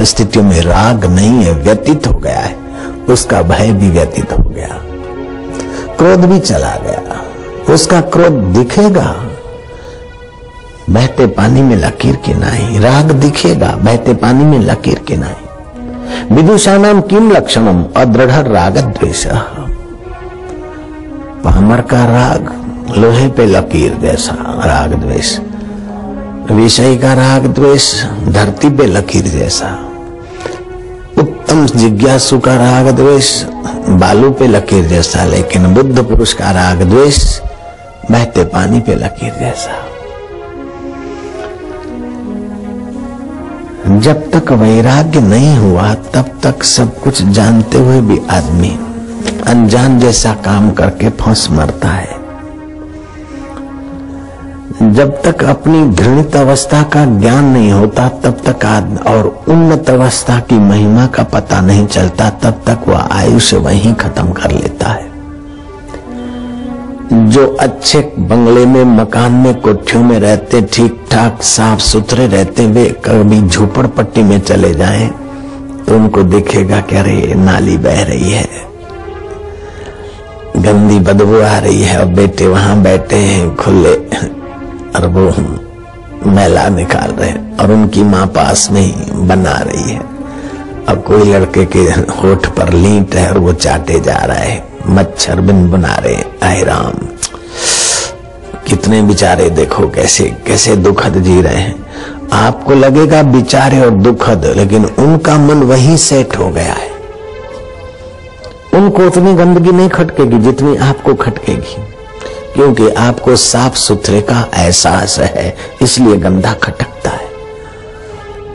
परिस्थितियों में राग नहीं है, व्यतीत हो गया है, उसका भय भी व्यतीत हो गया, क्रोध भी चला गया। उसका क्रोध दिखेगा, बहते पानी में लकीर की नाई। राग दिखेगा, बहते पानी में लकीर की नाई। विदुषाणाम किम लक्षणम अदृढ़ राग द्वेष। पामर का राग लोहे पे लकीर जैसा राग द्वेष, विषय का राग द्वेष धरती पे लकीर जैसा, उत्तम जिज्ञासु का राग द्वेष बालू पे लकीर जैसा, लेकिन बुद्ध पुरुष का राग द्वेष बहते पानी पे लकीर जैसा। जब तक वैराग्य नहीं हुआ तब तक सब कुछ जानते हुए भी आदमी अनजान जैसा काम करके फंस मरता है। जब तक अपनी घृणित अवस्था का ज्ञान नहीं होता तब तक और उन्नत अवस्था की महिमा का पता नहीं चलता, तब तक वह आयुष्य वहीं खत्म कर लेता है। जो अच्छे बंगले में, मकान में, कोठियों में रहते, ठीक ठाक साफ सुथरे रहते, वे कभी झोपड़पट्टी में चले जाएं तो उनको दिखेगा कि अरे नाली बह रही है, गंदी बदबू आ रही है, और बेटे वहां बैठे हैं खुले और वो मैला निकाल रहे हैं, और उनकी माँ पास में ही बना रही है। अब कोई लड़के के होठ पर लींट है और वो चाटे जा रहा है, मच्छर बिन बना रहे हैं। आए राम, कितने बेचारे देखो कैसे कैसे दुखद जी रहे हैं। आपको लगेगा बेचारे और दुखद, लेकिन उनका मन वहीं सेट हो गया है। उनको उतनी गंदगी नहीं खटकेगी जितनी आपको खटकेगी, क्योंकि आपको साफ सुथरे का एहसास है, इसलिए गंदा खटकता है।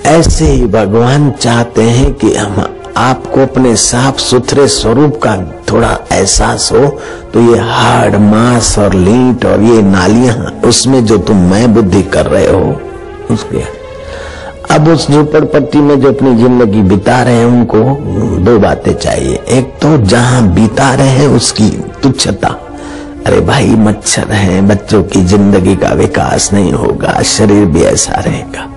ऐसे ही भगवान चाहते हैं कि हम आपको अपने साफ सुथरे स्वरूप का थोड़ा एहसास हो, तो ये हाड़ मांस और लींट और ये नालियां, उसमें जो तुम मैं बुद्धि कर रहे हो उसके। अब उस झोपड़पट्टी में जो अपनी जिंदगी बिता रहे हैं उनको दो बातें चाहिए। एक तो जहां बिता रहे हैं उसकी तुच्छता, अरे भाई मच्छर है, बच्चों की जिंदगी का विकास नहीं होगा, शरीर भी ऐसा रहेगा,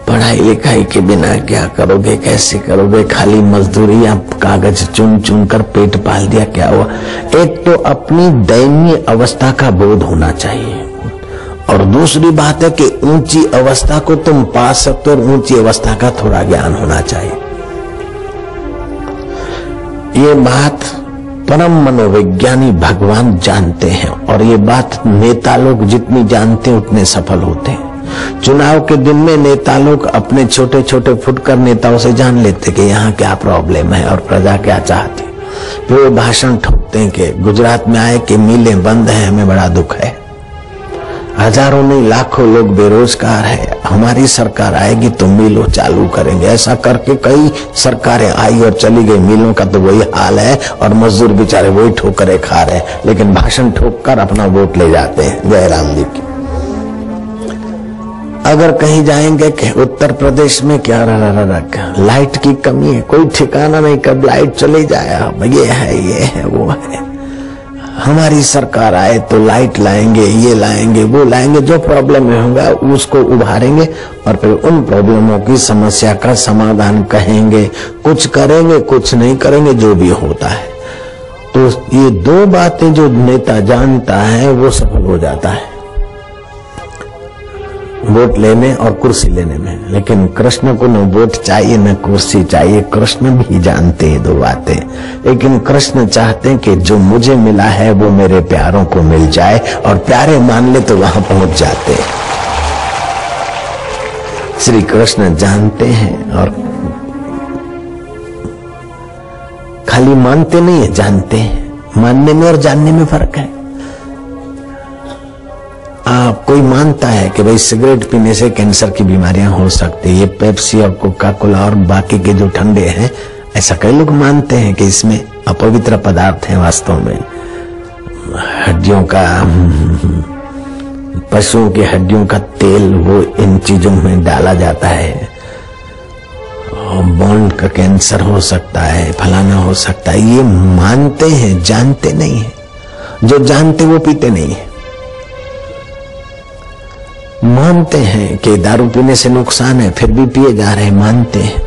पढ़ाई लिखाई के बिना क्या करोगे, कैसे करोगे, खाली मजदूरी या कागज चुन चुन कर पेट पाल दिया, क्या हुआ। एक तो अपनी दयनीय अवस्था का बोध होना चाहिए, और दूसरी बात है कि ऊंची अवस्था को तुम पा सकते हो, और ऊंची अवस्था का थोड़ा ज्ञान होना चाहिए। ये बात परम मनोविज्ञानी भगवान जानते हैं, और ये बात नेता लोग जितनी जानते हैं उतने सफल होते हैं। चुनाव के दिन में नेता लोग अपने छोटे छोटे फुटकर नेताओं से जान लेते कि यहाँ क्या प्रॉब्लम है और प्रजा क्या चाहती। फिर वो भाषण ठोकते हैं कि गुजरात में आए कि मिलें बंद है, हमें बड़ा दुख है, हजारों नहीं लाखों लोग बेरोजगार है, हमारी सरकार आएगी तो मिलों चालू करेंगे। ऐसा करके कई सरकारें आई और चली गई, मिलों का तो वही हाल है और मजदूर बेचारे वही ठोकरें खा रहे हैं, लेकिन भाषण ठोक कर अपना वोट ले जाते हैं। जयराम जी की अगर कहीं जाएंगे कि उत्तर प्रदेश में क्या लाइट की कमी है, कोई ठिकाना नहीं, कब लाइट चली जाए, ये है वो है। हमारी सरकार आए तो लाइट लाएंगे, ये लाएंगे, वो लाएंगे, जो प्रॉब्लम होगा उसको उभारेंगे और फिर उन प्रॉब्लमों की समस्या का समाधान कहेंगे, कुछ करेंगे कुछ नहीं करेंगे, जो भी होता है। तो ये दो बातें जो नेता जानता है वो सफल हो जाता है, वोट लेने और कुर्सी लेने में। लेकिन कृष्ण को न वोट चाहिए न कुर्सी चाहिए, कृष्ण भी जानते हैं दो बातें, लेकिन कृष्ण चाहते हैं कि जो मुझे मिला है वो मेरे प्यारों को मिल जाए, और प्यारे मान ले तो वहां पहुंच जाते हैं। श्री कृष्ण जानते हैं और खाली मानते नहीं है, जानते हैं। मानने में और जानने में फर्क है। कोई मानता है कि भाई सिगरेट पीने से कैंसर की बीमारियां हो सकती है, ये पेप्सी और कोका कोला और बाकी के जो ठंडे हैं, ऐसा कई लोग मानते हैं कि इसमें अपवित्र पदार्थ है। वास्तव में हड्डियों का, पशुओं की हड्डियों का तेल वो इन चीजों में डाला जाता है, बोन का कैंसर हो सकता है, फलाना हो सकता है। ये मानते हैं, जानते नहीं है। जो जानते वो पीते नहीं है। मानते हैं कि दारू पीने से नुकसान है, फिर भी पिए जा रहे हैं, मानते हैं।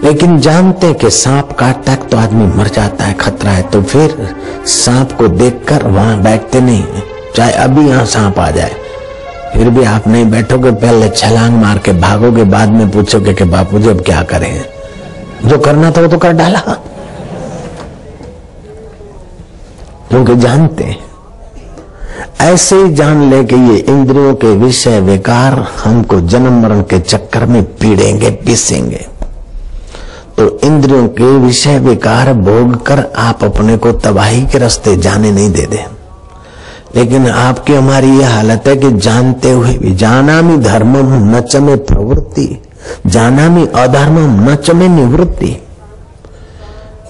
लेकिन जानते कि सांप काटता है तो आदमी मर जाता है, खतरा है, तो फिर सांप को देखकर वहां बैठते नहीं, चाहे अभी यहां सांप आ जाए फिर भी आप नहीं बैठोगे, पहले छलांग मार के भागोगे, बाद में पूछोगे कि बापूजी अब क्या करें, जो करना था वो तो कर डाला, क्योंकि जानते हैं। ऐसे ही जान ले कि ये इंद्रियों के विषय विकार हमको जन्म मरण के चक्कर में पीड़ेंगे, पीसेंगे। तो इंद्रियों के विषय विकार भोग कर आप अपने को तबाही के रास्ते जाने नहीं दे दे। लेकिन आपकी हमारी ये हालत है कि जानते हुए भी, जानामि धर्मम न च मे प्रवृत्ति, जानामि अधर्मम न च मे निवृत्ति।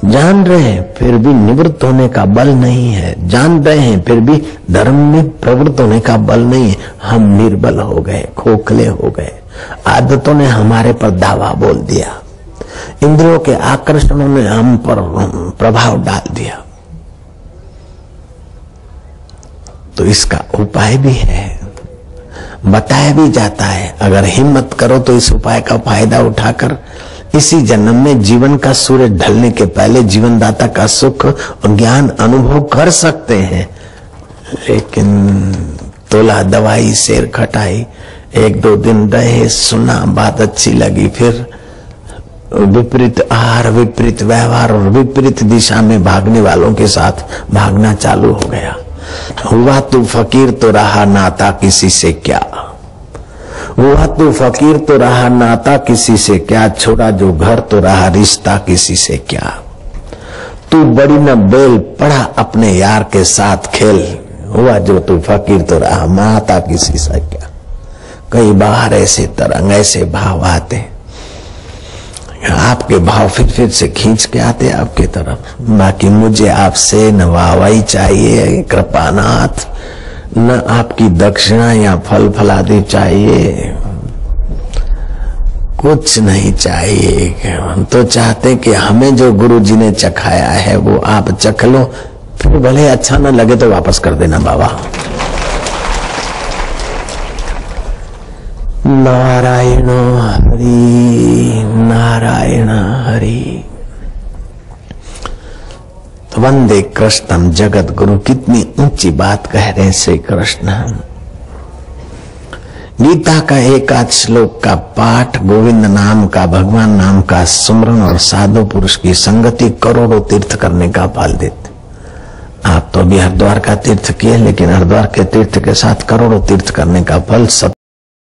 जान रहे हैं फिर भी निवृत्त होने का बल नहीं है, जान रहे हैं फिर भी धर्म में प्रवृत्त होने का बल नहीं है। हम निर्बल हो गए, खोखले हो गए, आदतों ने हमारे पर दावा बोल दिया, इंद्रियों के आकर्षणों ने हम पर प्रभाव डाल दिया। तो इसका उपाय भी है, बताया भी जाता है। अगर हिम्मत करो तो इस उपाय का फायदा उठाकर इसी जन्म में जीवन का सूरज ढलने के पहले जीवनदाता का सुख और ज्ञान अनुभव कर सकते हैं। लेकिन तोला दवाई शेर खटाई, एक दो दिन रहे, सुना, बात अच्छी लगी, फिर विपरीत आहार, विपरीत व्यवहार और विपरीत दिशा में भागने वालों के साथ भागना चालू हो गया। हुआ तू फकीर तो रहा नाता किसी से क्या, हुआ तू फकीर तो रहा नाता किसी से क्या, छोड़ा जो घर तो रहा रिश्ता किसी से क्या। तू बड़ी न बेल पड़ा अपने यार के साथ खेल, हुआ जो तू फकीर तो रहा नाता किसी से क्या। कई बार ऐसे तरंग, ऐसे भाव आते, आपके भाव फिर से खींच के आते आपके तरफ। बाकी मुझे आपसे न वाहवाही चाहिए कृपानाथ, न आपकी दक्षिणा या फल फलादि चाहिए, कुछ नहीं चाहिए। हम तो चाहते कि हमें जो गुरु जी ने चखाया है वो आप चख लो, फिर भले अच्छा न लगे तो वापस कर देना बाबा। नारायण हरि नारायण हरि। तो वंदे कृष्णम जगत गुरु, कितनी ऊंची बात कह रहे हैं श्री कृष्ण। गीता का एक आध श्लोक का पाठ, गोविंद नाम का, भगवान नाम का सुमरन और साधु पुरुष की संगति करोड़ों तीर्थ करने का फल देते। आप तो अभी हरिद्वार का तीर्थ किए, लेकिन हरिद्वार के तीर्थ के साथ करोड़ों तीर्थ करने का फल सब